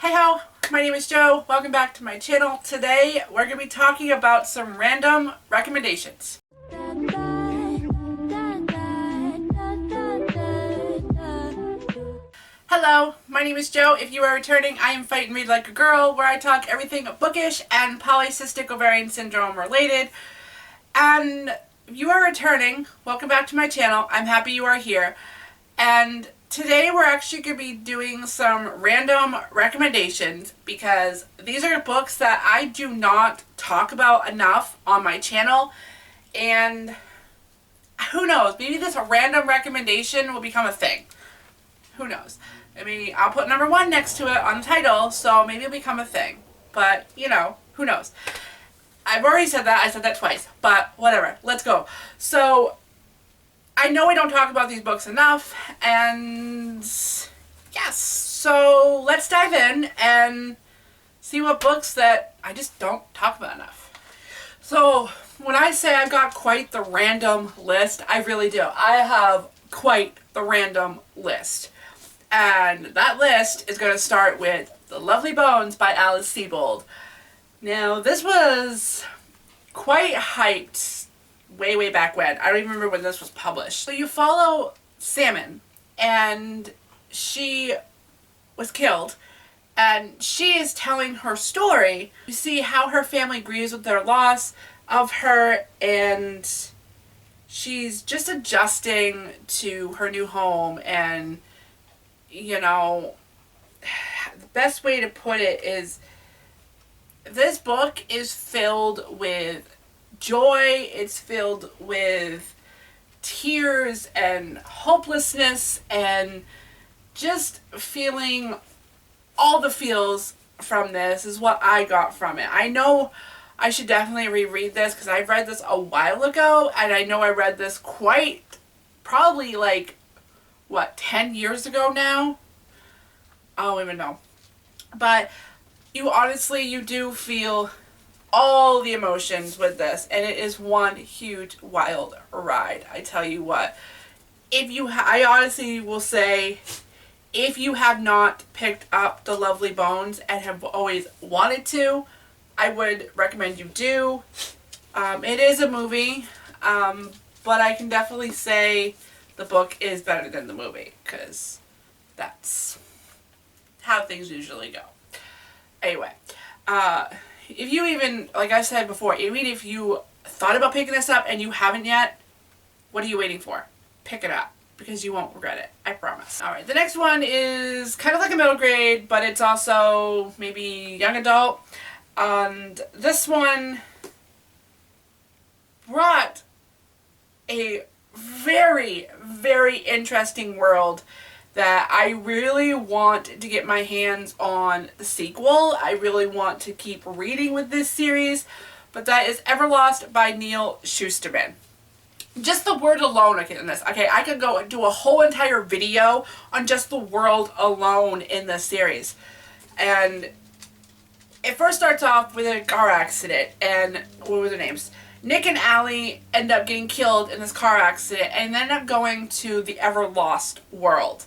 Hey ho, my name is Joe. Welcome back to my channel. Today we're going to be talking about some random recommendations. Hello, my name is Joe. If you are returning, I am Fight and Read Like a Girl, where I talk everything bookish and polycystic ovarian syndrome related. And if you are returning, welcome back to my channel. I'm happy you are here. And today we're actually going to be doing some random recommendations because these are books that I do not talk about enough on my channel. And who knows, maybe this random recommendation will become a thing. Who knows? I mean, I'll put number 1 next to it on the title, so maybe it'll become a thing. But, you know, who knows? I've already said that. I said that twice. But whatever. Let's go. So, I know I don't talk about these books enough, and yes. So, let's dive in and see what books that I just don't talk about enough. So, when I say I've got quite the random list, I really do. I have quite the random list. And that list is going to start with The Lovely Bones by Alice Sebold. Now, this was quite hyped way back when. I don't even remember when this was published. So you follow Salmon, and she was killed, and she is telling her story. You see how her family grieves with their loss of her, and she's just adjusting to her new home. And you know, the best way to put it is this book is filled with joy, it's filled with tears and hopelessness and just feeling all the feels from this is what I got from it. I know I should definitely reread this because I've read this a while ago, and I know I read this probably like, what, 10 years ago now? I don't even know. But you do feel all the emotions with this, and it is one huge wild ride. I tell you what. I honestly will say, if you have not picked up The Lovely Bones and have always wanted to, I would recommend you do. It is a movie, but I can definitely say the book is better than the movie, because that's how things usually go. Anyway, if you even, like I said before, even if you thought about picking this up and you haven't yet, what are you waiting for? Pick it up, because you won't regret it. I promise. Alright, the next one is kind of like a middle grade, but it's also maybe young adult. And this one brought a very interesting world that I really want to get my hands on the sequel. I really want to keep reading with this series, but that is Everlost by Neal Shusterman. Just the word alone in this. Okay, I could go and do a whole entire video on just the world alone in this series. And it first starts off with a car accident, and what were their names? Nick and Allie end up getting killed in this car accident and end up going to the Everlost world.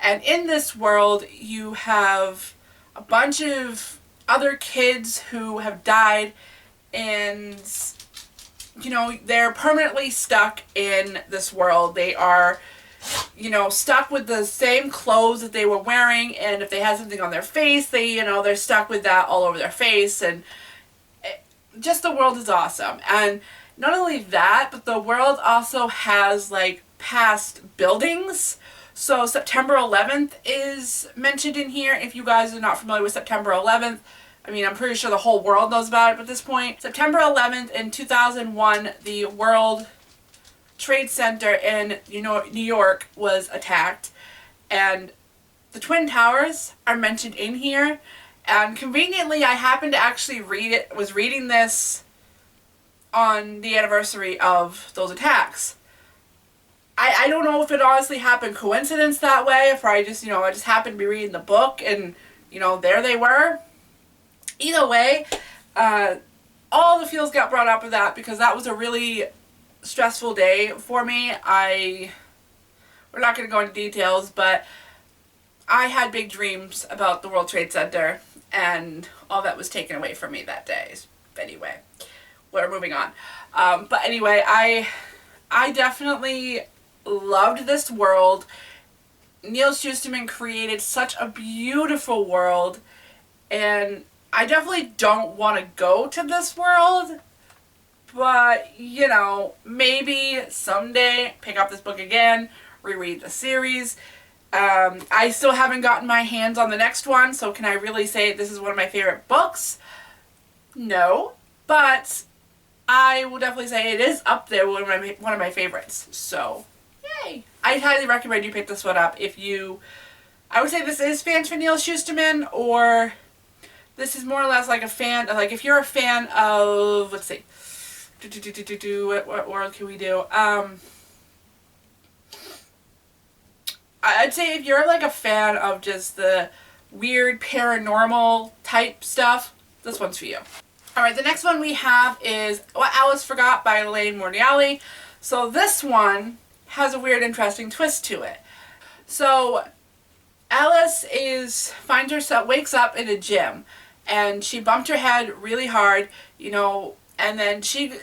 And in this world, you have a bunch of other kids who have died, and, you know, they're permanently stuck in this world. They are, you know, stuck with the same clothes that they were wearing, and if they had something on their face, they're stuck with that all over their face, and just the world is awesome. And not only that, but the world also has like past buildings. So September 11th is mentioned in here. If you guys are not familiar with September 11th, I mean, I'm pretty sure the whole world knows about it at this point. September 11th in 2001, the World Trade Center in New York was attacked, and the Twin Towers are mentioned in here. And conveniently, I happened to actually was reading this on the anniversary of those attacks. I don't know if it honestly happened coincidence that way, if I just happened to be reading the book and, there they were. Either way, all the feels got brought up with that because that was a really stressful day for me. We're not going to go into details, but I had big dreams about the World Trade Center, and all that was taken away from me that day. Anyway, we're moving on. But anyway, I definitely loved this world. Neil Shusterman created such a beautiful world, and I definitely don't want to go to this world, but, you know, maybe someday pick up this book again, reread the series. I still haven't gotten my hands on the next one, so can I really say this is one of my favorite books? No, but I will definitely say it is up there with one of my favorites. So, yay! I highly recommend you pick this one up if you... I would say this is fans for Neil Shusterman, or this is more or less like a fan... Like, if you're a fan of... Let's see. What world can we do? I'd say if you're like a fan of just the weird paranormal type stuff, this one's for you. Alright, the next one we have is What Alice Forgot by Elaine Mordiali. So this one has a weird, interesting twist to it. So Alice wakes up in a gym, and she bumped her head really hard, you know, and then she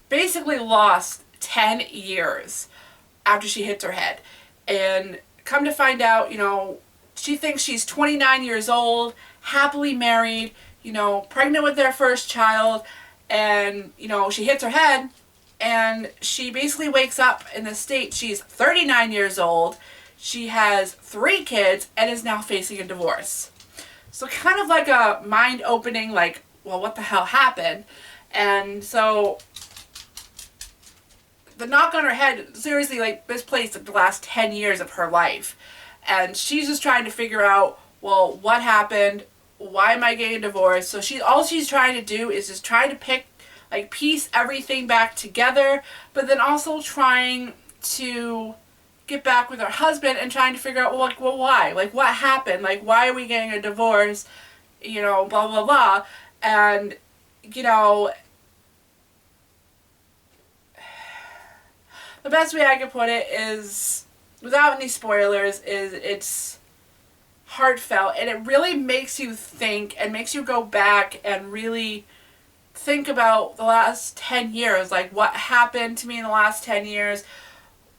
basically lost 10 years after she hits her head. And come to find out, you know, she thinks she's 29 years old, happily married, you know, pregnant with their first child, and, you know, she hits her head, and she basically wakes up in the state she's 39 years old, she has 3 kids, and is now facing a divorce. So kind of like a mind-opening, like, well, what the hell happened? And so the knock on her head seriously like misplaced the last 10 years of her life. And she's just trying to figure out, well, what happened? Why am I getting divorced? So all she's trying to do is just try to piece everything back together, but then also trying to get back with her husband and trying to figure out, well, why? Like, what happened? Like, why are we getting a divorce? You know, blah, blah, blah. And, you know, the best way I could put it is, without any spoilers, is it's heartfelt, and it really makes you think and makes you go back and really think about the last 10 years. Like, what happened to me in the last 10 years?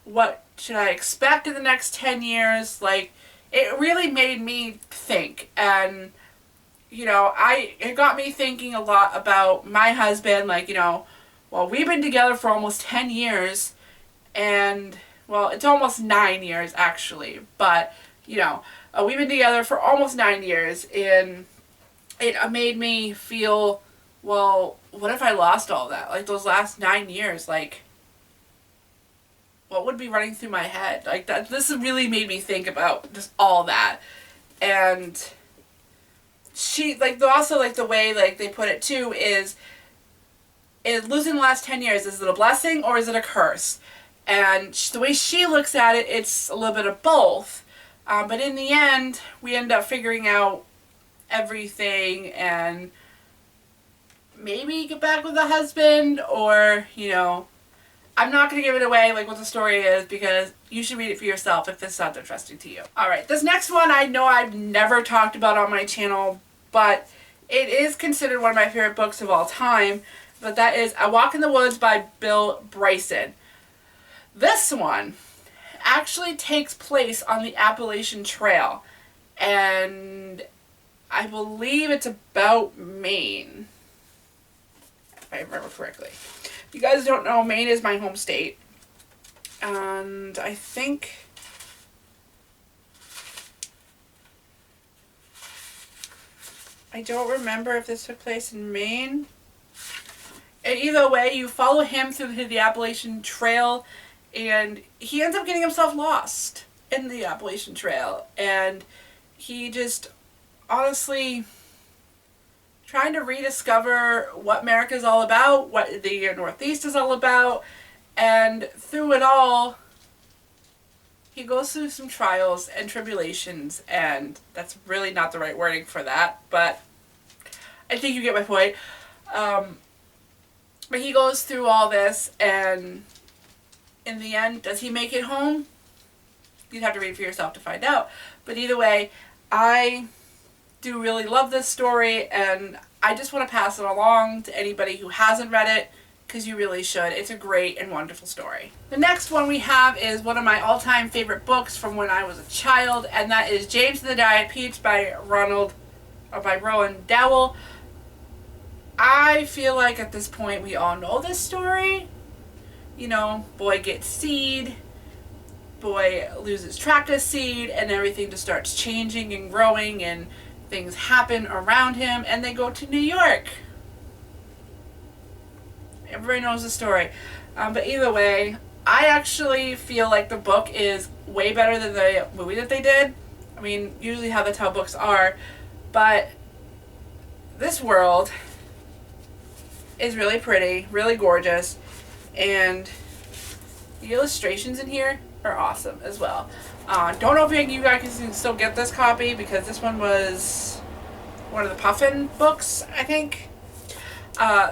What should I expect in the next 10 years? Like, it really made me think, and, you know, it got me thinking a lot about my husband. Like, you know, well, we've been together for almost 10 years, and, well, it's almost 9 years, actually, but, you know, we've been together for almost 9 years, and it made me feel, well, what if I lost all that? Like, those last 9 years, like, what would be running through my head? Like, this really made me think about just all that. And she, like, also, like, the way, like, they put it, too, is losing the last 10 years, is it a blessing or is it a curse? And the way she looks at it, it's a little bit of both. But in the end, we end up figuring out everything and maybe get back with the husband, or, you know, I'm not going to give it away, like, what the story is, because you should read it for yourself if this sounds interesting to you. Alright, this next one I know I've never talked about on my channel, but it is considered one of my favorite books of all time, but that is A Walk in the Woods by Bill Bryson. This one actually takes place on the Appalachian Trail, and I believe it's about Maine, if I remember correctly. If you guys don't know, Maine is my home state, and I think I don't remember if this took place in Maine. And either way, you follow him through the Appalachian Trail, and he ends up getting himself lost in the Appalachian Trail. And he just, honestly, trying to rediscover what America's all about, what the Northeast is all about. And through it all, he goes through some trials and tribulations. And that's really not the right wording for that, but I think you get my point. But he goes through all this, and in the end, does he make it home? You'd have to read for yourself to find out. But either way, I do really love this story, and I just want to pass it along to anybody who hasn't read it, because you really should. It's a great and wonderful story. The next one we have is one of my all-time favorite books from when I was a child, and that is James and the Giant Peach by Roald Dahl. I feel like at this point we all know this story. You know, boy gets seed, boy loses track of seed, and everything just starts changing and growing, and things happen around him, and they go to New York. Everybody knows the story. But either way, I actually feel like the book is way better than the movie that they did. I mean, usually that's how books are. But this world is really pretty, really gorgeous, and the illustrations in here are awesome as well. Don't know if you guys can still get this copy, because this one was one of the Puffin books, I think.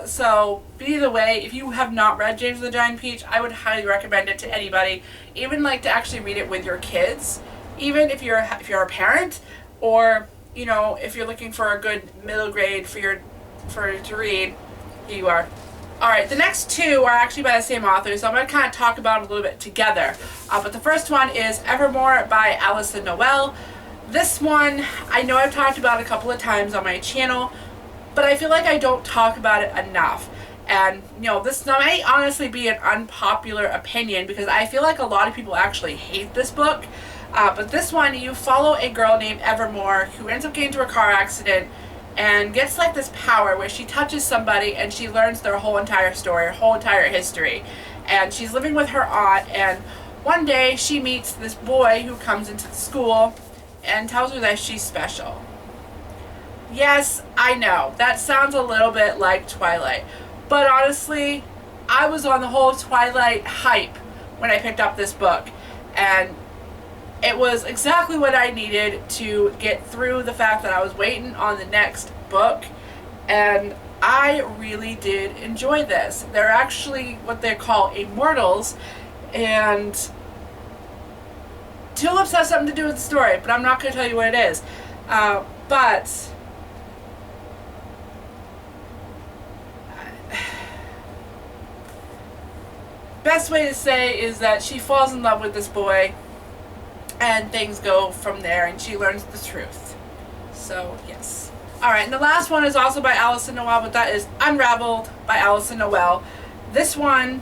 So, but either way, if you have not read James and the Giant Peach, I would highly recommend it to anybody. Even like to actually read it with your kids, even if you're a parent, or you know, if you're looking for a good middle grade to read. Here you are. Alright, the next two are actually by the same author, so I'm going to kind of talk about them a little bit together. But the first one is Evermore by Alison Noel. This one, I know I've talked about a couple of times on my channel, but I feel like I don't talk about it enough. And, you know, this might honestly be an unpopular opinion, because I feel like a lot of people actually hate this book. But this one, you follow a girl named Evermore who ends up getting into a car accident and gets like this power where she touches somebody and she learns their whole entire story, her whole entire history. And she's living with her aunt, and one day she meets this boy who comes into the school and tells her that she's special. Yes, I know, that sounds a little bit like Twilight, but honestly, I was on the whole Twilight hype when I picked up this book, and it was exactly what I needed to get through the fact that I was waiting on the next book, and I really did enjoy this. They're actually what they call immortals, and Tulips has something to do with the story, but I'm not going to tell you what it is. But best way to say is that she falls in love with this boy, and things go from there, and she learns the truth. So, yes. Alright, and the last one is also by Alison Noel, but that is Unraveled by Alison Noel. This one,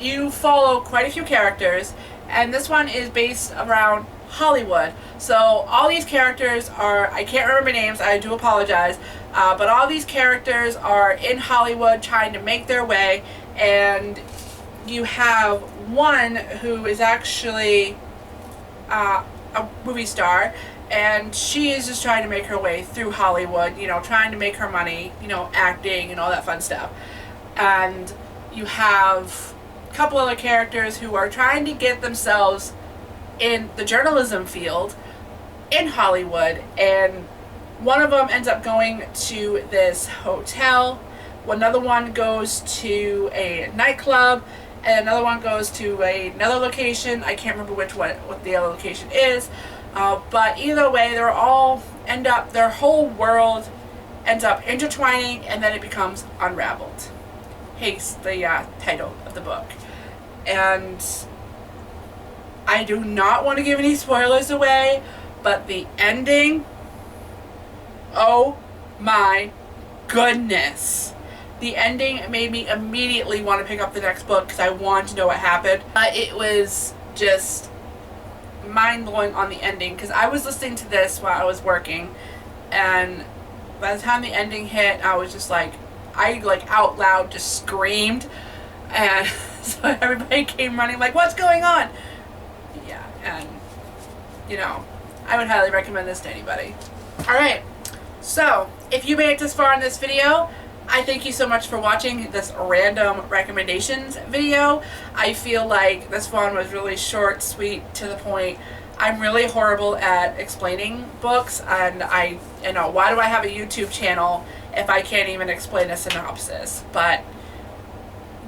you follow quite a few characters, and this one is based around Hollywood. So, all these characters are, I can't remember names, I do apologize, but all these characters are in Hollywood trying to make their way, and you have one who is actually a movie star, and she is just trying to make her way through Hollywood, you know, trying to make her money, you know, acting and all that fun stuff. And you have a couple other characters who are trying to get themselves in the journalism field in Hollywood, and one of them ends up going to this hotel, another one goes to a nightclub, and another one goes to another location. I can't remember what the other location is, but either way, their whole world ends up intertwining, and then it becomes unraveled. Hence the title of the book. And I do not want to give any spoilers away, but the ending, oh my goodness. The ending made me immediately want to pick up the next book because I wanted to know what happened. It was just mind-blowing on the ending, because I was listening to this while I was working, and by the time the ending hit, I was just like, I like out loud just screamed, and so everybody came running like, what's going on? Yeah, and you know, I would highly recommend this to anybody. Alright, so if you made it this far in this video, I thank you so much for watching this random recommendations video. I feel like this one was really short, sweet, to the point. I'm really horrible at explaining books, and you know, why do I have a YouTube channel if I can't even explain a synopsis? But,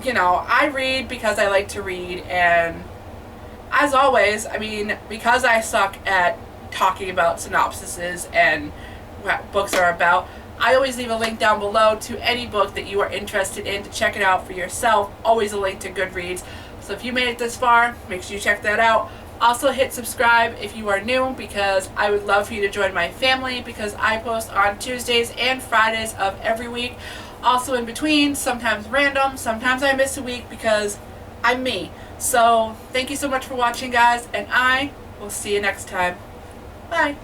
you know, I read because I like to read, and as always, I mean, because I suck at talking about synopsises and what books are about. I always leave a link down below to any book that you are interested in to check it out for yourself. Always a link to Goodreads. So if you made it this far, make sure you check that out. Also hit subscribe if you are new, because I would love for you to join my family, because I post on Tuesdays and Fridays of every week. Also in between, sometimes random, sometimes I miss a week because I'm me. So thank you so much for watching, guys, and I will see you next time. Bye.